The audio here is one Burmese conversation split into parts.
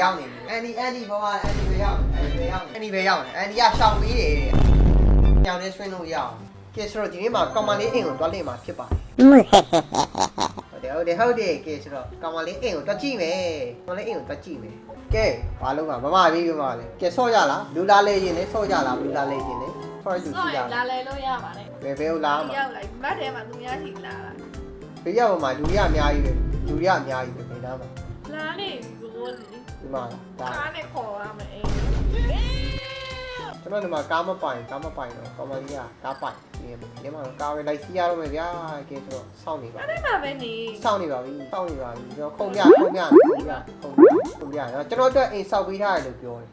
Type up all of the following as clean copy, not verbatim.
ရောက်နေပြီအန်ဒီဘောကအန်ဒီပဲရောက်အန်ဒီပဲရောက်အန်ဒီပဲရောက်အန်ဒီကရှောင်ပြီးတယ်ညောင်လေးဆွင်းလို့ရအောင်ကဲဆိုတော့ဒီနေ့မှာကောင်မလေးအိမ်ကိုတွားလိမ့်မှာဖြစ်ပါတယ်ဟုတ်တယ်ကဲဆိုတော့ကောင်မလေးအိမ်ကိုတွားကြည့်မယ်ကောင်လေးအိမ်ကိုတွားကြည့်မယ်ကဲဘာလို့ကမမပြီးပြမလဲကဲဆော့ကြလားလူလာလေးရင်လေဆော့ကြလားလူလာလေးရင်လေဆော့ရသူကြည့်လားလာလေလို့ရပါတယ်ဘယ်လာမှာရောက်လိုက်မတ်ထဲမှာသူများရှိလာတာဘေးရောက်မှာလူရအများကြီးပဲလူရအများကြီးပဲဘယ်နားမှာလာနေကိုဒီမှာလားကားနဲ့ခေါ်ရမယ်အိမ်ကျွန်တော်ဒီမှာကားမပိုင်တော့ကောင်မကြီးကကားပိုင်ဒီမှာကားပဲလိုက်စီးရတော့မယ်ဗျာကဲဆိုတော့စောင့်နေပါအဲ့ဒါပဲနေစောင့်နေပါပြီကျွန်တော်ခုံပြတော့ကျွန်တော်အတွက်အိမ်ဆောက်ပေးထားတယ်လို့ပြောတယ်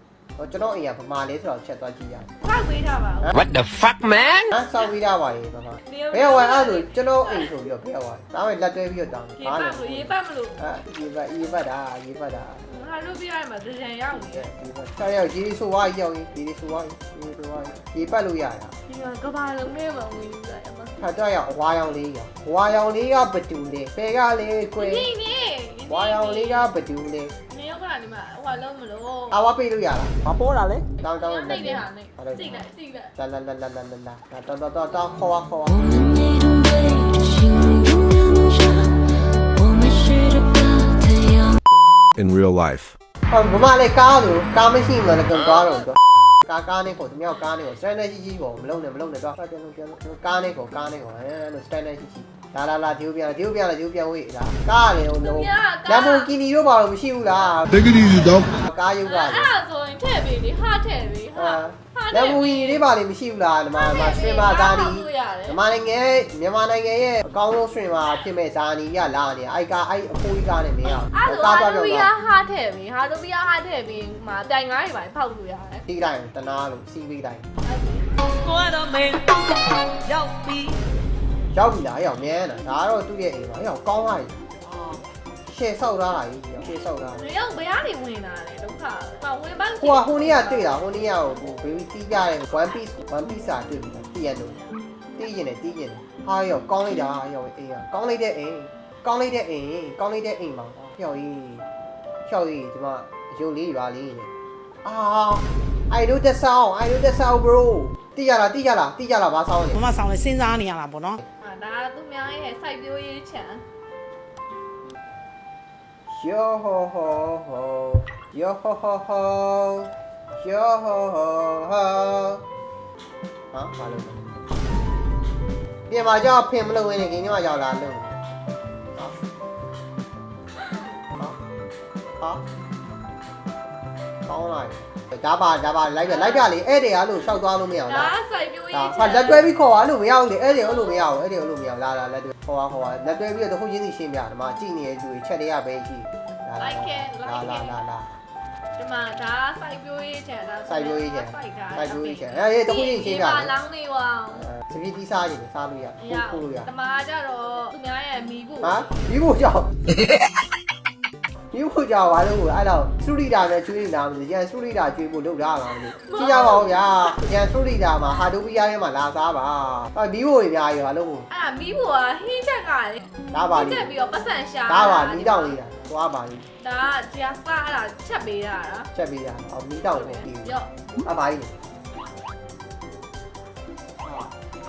ကျွန်တော်အိမ်ကဗမာလေးဆိုတော့ချက်သွားကြည့်ရတယ်ဆောက်ပေးထားပါဦး What the fuck man ဆောက်ပေးထားပါလေဗမာဘယ်ဝိုင်းအဲ့ဆိုကျွန်တော်အိမ်ဆိုပြီးတော့ဘယ်ဝိုင်းဒါမှလက်တွဲပြီးတော့တောင်းဘာလဲရေးပတ်မလို့ရေးပတ်တာဟာလို့ပြရမှာတကြံရောက်နေတယ်ဒီပတ်ရောက်ကြီးဆိုဝါရောက်ကြီးဆိုဝါရေးပတ်လို့ရတာဒီမှာကဘာလုံးနဲ့မဝင်ဘူးလားဖတ်တော့ရောက်ဝါရောင်လေးကဘတူလေဖဲကလေးကွယ်ဝါရောင်လေးကဘတူလေနေရောက်ကဒီမှာဟိုလုံးမလို့အဝါပေးလို့ရလားမပေါ်တာလေတောင်းနေတယ်ဟာနေစိတ်လိုက်လာတောင်းခေါ်In real life ဟောမမလည်းကားလို့ကားမရှိမှလည်းကုန်သွားတော့ကားနေကိုသူမြောက်ကားနေကို standard ကြီးပေါ့မလုံးနဲ့တော့ပြန်ကားနေကိုအဲ့လို standard ကြီးလာဒီပြန်ဝေးလားကားလေဟိုလုံးလမ်ဘိုဂီနီတို့ဘာလို့မရှိဘူးလား Take it easy dog ကားရုပ်ကလေအဲ့ဒါဆိုရင်ထည့်ပေးလေဟာထည့်ပေးဟာလမ်ဘိုဂီနီတွေဘာလို့မရှိဘူးလားဒီမှာစထရီမာဇာနီမြန်မာနိုင်ငံရဲ့အကောင်းဆုံးစထရီမာဖြစ်မဲ့ဇာနီကလာနေအဲ့အဖိုးကြီးကားနဲ့မင်းအောင်ကားတော့ဟာထည့်ပေးဟာတို့ပြဟာထည့်ပေးမှာတိုင်ငါးတွေပါဖောက်လို့ရတယ်တီးတိုင်းတနာလို့စီးပေးတိုင်းကိုတော့မင်းရောက်ပြီလားရောက်မြဲတာဒါကတော့သူ့ရဲ့အိမ်ပါရောက်ကောင်းသွားပြီရှယ်ဆောက်ထားတာကြီးရှယ်ဆောက်ထားတာရောက်ဘယ်ကနေဝင်လာလဲဒုက္ခဝင်ပန်းဟိုနေ့ကတွေ့တာဟိုနေ့ကဟိုဘေဘီတီးကြတယ် one piece စာတွေ့ပြီတီးရလို့တီးရင်ဟာရောက်ကောင်းလိုက်တာရောက်အိမ်ကကောင်းလိုက်တဲ့အိမ်ပါရောက်ကြီးဒီမှာရုပ်လေးပါလေးနေI know the sound bro တီးကြလားဘာဆောင်းလဲမမဆောင်းလဲစဉ်းစားနေရတာပေါ့နော်ဒါသူများရဲ့စိုက်ပျိုးရေးချန်Yo ho ho hoဘာလို့ပြန်มาကြောက်ဖင်မလို့ဝင်နေခင်ညမှာရောက်လာလို့ကောင်းလိုက်ဒါပါလိုက်ပြလေအဲ့တွေအားလို့ရှောက်သွားလို့မရအောင်လားဒါစိုက်ပျိုးရေးဟာလက်တွဲပြီးခေါ်ရလို့မရဘူးလေအဲ့တွေလို့မရဘူးလာလက်တွဲခေါ်ရလက်တွဲပြီးတော့တခုချင်းစီရှင်းပြဒီမှာကြည့်နေတဲ့သူတွေချက်တွေကပဲကြည့်လာဒီမှာဒါစိုက်ပျိုးရေးချန်ဒါစိုက်ပျိုးရေးချန်အဲ့တခုချင်းရှင်းပြလောင်းနေဝအောင်စပီးတီးစားရင်စားလို့ရခိုးလို့ရတမားကြတော့သူများရဲ့မီးဖို့ကြောက်ပါလို့အဲ့တော့စူရီတာနဲ့ကျွေးနေတာမလို့ရန်စူရီတာကျွေးဖို့လုပ်ထားတာမလို့ကြည့်ကြပါဦးဗျာရန်စူရီတာမှာဟာဒိုပီယာထဲမှာလာစားပါမီးဖို့တွေအများကြီးပါလို့အဲ့မီးဖို့ကဟင်းချက်ကလေဒါပါချက်ပြီးတော့ပတ်စံရှာဒါပါမီးတောင်လေးတာသွားပါလိဒါဂျာစားအဲ့ဒါချက်ပေးတာမီးတောင်ကိုပြီးရော့ပါလိ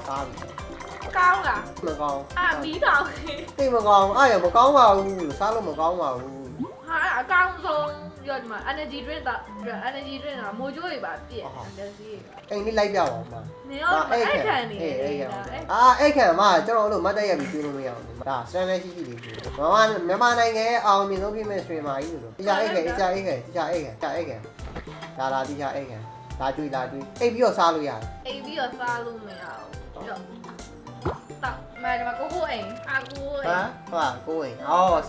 စားပြီကောင်းလားမကောင်းမီးတောင်သိမကောင်းအဲ့ရမကောင်းပါဘူးစားလို့မကောင်းပါဘူးဟာအကောင်းဆုံးပြောဒီမှာ energy drink ကမိုးကြိုးတွေပါပြည့်တယ်စီအိမ်လေးလိုက်ပြပါဦးမနေရောအဲ့ခံနေအဲ့ခံမှာကျွန်တော်တို့မတ်တက်ရပြီးကျွေးလို့မရဘူးဒါစမ်းလဲရှိလေးမြန်မာနိုင်ငံရဲ့အောင်မြင်ဆုံးဖြစ်မဲ့ဆွေမာကြီးလို့တရားအိတ်ခဲလာတီးချာအိတ်ခဲဒါကျွေးအိတ်ပြီးတော့စားလို့ရတယ်အိတ်ပြီးတော့စားလို့မရဘူးတော့မဲဒီမှာကိုအိမ်ကိုအိမ်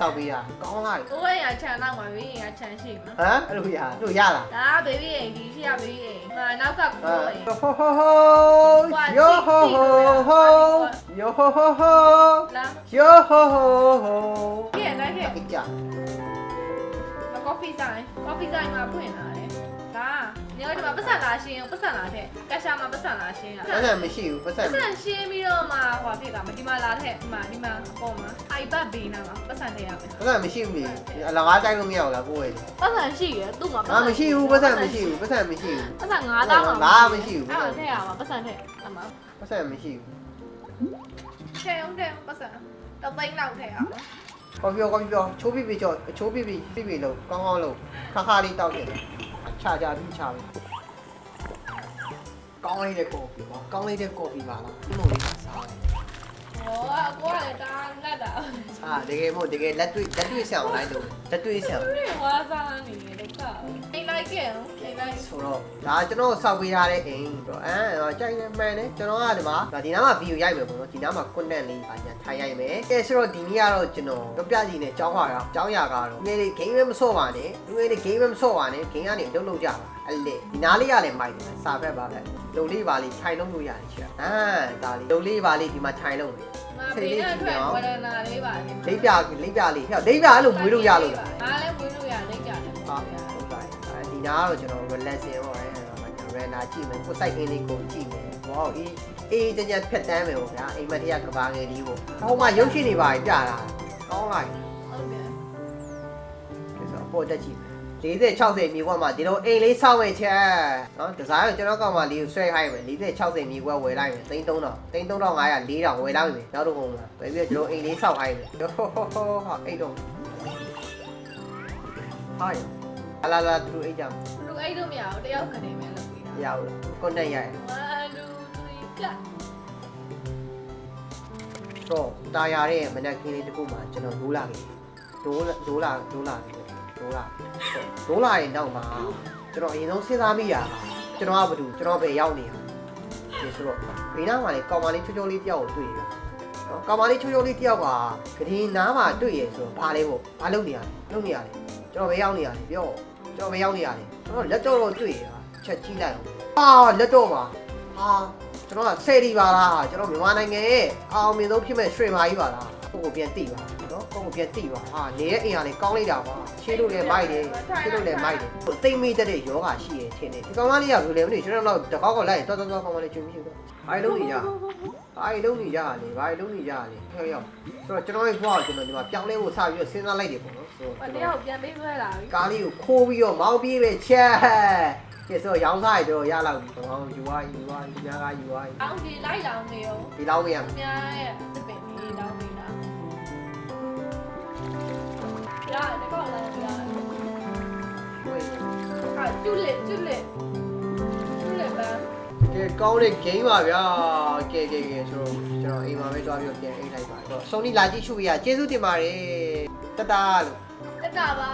ဆောက်ပေးတာကောင်းလိုက်ကိုအိမ်ကခြံတော့မှာဘေးအိမ်ကခြံရှိမှာအဲ့လိုရလားဒါဘေဘီအိမ်ဒီရှိရဘေဘီအိမ်နောက်ကကိုအိမ်ယောဟိုကဲလိုက်ကြကော်ဖီဆိုင်မှာဖွင့်လာတယ်ဒါ ညောဒီမှာပတ်စံလာရှင်းပတ်စံလာတဲ့ကရှာမှာပတ်စံလာရှင်းရ ပတ်စံမရှိဘူးပတ်စံ ပတ်စံရှင်းပြီးတော့မှဟိုဖြစ်တာမဒီမှာလာတဲ့ဒီမှာပေါ်မှာအိုက်ဘတ်ဘေးနာမှာပတ်စံထည့်ရမယ် ပတ်စံမရှိဘူးလေအလကားတိုက်လို့မရဘူးလားကိုယ်ရဲ့ ပတ်စံရှိရသူ့မှာ ငါမရှိဘူးပတ်စံမရှိဘူးပတ်စံမရှိဘူး ပတ်စံ9000တောင်း ငါမရှိဘူး အဲ့ထည့်ရမှာပတ်စံထည့်အမ ပတ်စံမရှိဘူး ထည့်အောင်ပတ်စံတော့သိန်းလောက်ထည့်ရအောင် ကော်ဖီချိုးပြကြောချိုးပြလို့ကောင်းကောင်းလို့ခါလေးတောက်တယ်ချာပြီးချပြီကောင်းလေးတဲ့ကော်ဖီပါကောင်းလေးတဲ့ကော်ဖီပါလားဒီလိုလေးစား ဟောကိုကလည်းတားလက်တာ တကယ်လက်တွေ့ဆံလိုက်လို့လက်တွေ့ဆံ သူတွေဝါစားနေတယ်ကွာအိမ်လိုက်ခဲ့အောင်အိမ်လိုက် ဆိုတော့ဒါကျွန်တော်စောက်ပေးထားတဲ့အိမ်တော့ကြိုက်နေမှန်တယ်ကျွန်တော်ကဒီမှာဒီနားမှာဗီဒီယိုရိုက်မယ်ပေါ့နော်ဒီနားမှာ content လေးပါညာထိုင်ရိုက်မယ်ကဲဆိုတော့ဒီနေ့ကတော့ကျွန်တော်ပြပြစီနဲ့ကြောင်းရတာကြောင်းရကတော့ငွေလေး game ပဲမဆော့ပါနဲ့ငွေလေး game ပဲမဆော့ပါနဲ့ game ကနေလုံးလုံးကြပါအဲ့လေဒီနားလေးရလည်းမိုက်တယ်စာဖက်ပါပဲလုံလေးပါလေးထိုင်လုံးလို့ရတယ်ချက်ဒါလေးလုံလေးပါလေးဒီမှာထိုင်လုံးတယ် မပေးတဲ့အတွက်ဝရနာလေးပါလေ လိပ်ပြလေးဟဲ့လိပ်ပြအဲ့လိုမွေးလို့ရလို့လား ငါလည်းမွေးလို့ရလိမ့်ကြတယ် ဟုတ်ပါတယ်ဒီနားကတော့ကျွန်တော် relaxing ဟောရဲရန်နာကြည့်မယ်ကိုစိုက်ခင်းလေးကိုကြည့်မယ်ဝေါအေးတကြဖြတ်တန်းမယ်ပေါ့ဗျာအိမ်မတရားကဘာငယ်လေးကိုဟောမှရုပ်ရှင်တွေပါပြတာကောင်းလိုက် ဟုတ်ကဲ့ ဆိုတော့ပေါ်တက်ကြည့်40 60မြေကွက်မှာဒီလိုအိမ်လေးစောက်ဝယ်ချက်နော်ဒီဇိုင်းကိုကျွန်တော်ကောင်မလေးကိုဆွဲခိုင်းမယ်40 60မြေကွက်ဝယ်လိုက်မယ်3300 3500 4000ဝယ်လိုက်မယ်နောက်တော့ကုန်လားပဲပြီးတော့ကျွန်တော်အိမ်လေးစောက်ခိုင်းမယ်ဟောအိတ်တော့ဟာလာသူအိတ်ကြ လူအိတ်တို့မရဘူးတယောက်ခနေမယ်လို့ပြီးတာ ရောက်လားကွန်တက်ရိုက် 1 2 3 cut တော့တာယာရဲ့မနက်ခင်းလေးတစ်ခုမှကျွန်တော်လိုးလာခဲ့ဒိုးလာရဲ့နောက်မှာကျွန်တော်အရင်ဆုံးစဉ်းစားမိရတာကျွန်တော်ကဘာလို့ကျွန်တော်ပဲရောက်နေရဒီဆိုတော့ဘေးနားမှာလေကောင်မလေးချိုးချိုးလေးတယောက်ကိုတွေ့ရနော်ကောင်မလေးချိုးချိုးလေးတယောက်ကဂဒီနားမှာတွေ့ရဆိုတော့ဘာလဲပေါ့ဘာလုပ်နေရလဲကျွန်တော်ပဲရောက်နေရတယ်ပြောကျွန်တော်ပဲရောက်နေရတယ်ကျွန်တော်လက်တော့တွေ့ရချက်ကြီးလိုက်အောင်လက်တော့မှာကျွန်တော်ကဆယ်ဒီပါလားကျွန်တော်မြန်မာနိုင်ငံရဲ့အောင်မြင်ဆုံးဖြစ်မဲ့ရွှေမာကြီးပါလားကိုကိုပြန်တိပါနော်ကိုကိုပြန်တိပါနေတဲ့အိမ်ကလည်းကောင်းလိုက်တာပါရှင်းလို့လည်းမိုက်တယ်ရှင်းလို့လည်းမိုက်တယ်သိမ့်မိတဲ့ယောဂရှိရဲ့ထင်တယ်ဒီကောင်မလေးကဘယ်လိုလဲမသိကျွန်တော်တော့တကောက်လိုက်တော်ကောင်မလေးကျွေးမရှိဘူးဘာလုံးနေကြလေဟဲ့ရောက်ဆိုတော့ကျွန်တော်ရဲ့ဘွားကိုကျွန်တော်ဒီမှာပြောင်းလဲဖို့စပြီးတော့စဉ်းစားလိုက်တယ်ပေါ့နော်ဆိုတော့ တယောက်ပြန်ပေးဆွဲလာပြီ ကားလေးကိုခိုးပြီးတော့မောင်းပြေးပဲချက်ကဲဆိုရောင်းစားရတော့ရလောက်ပြီဘောင်းယူသွားဒီများကယူသွား အောင်းဒီလိုက်လောင်နေရော ဒီလောက်မရ အများရဲ့တပင်ကြီးလောင်နေတာရတယ်ကောလာရတယ်ဟာကျွလက်ပါ ကဲကောင်းတဲ့ game ပါဗျာကဲဆိုတော့ကျွန်တော်အိမ်မှာပဲကြွားပြီးပြန်အိမ်လိုက်ပါတော့ Sony လာကြည့်ရှုရကျေးဇူးတင်ပါတယ်တတလို့ တက်တာပါ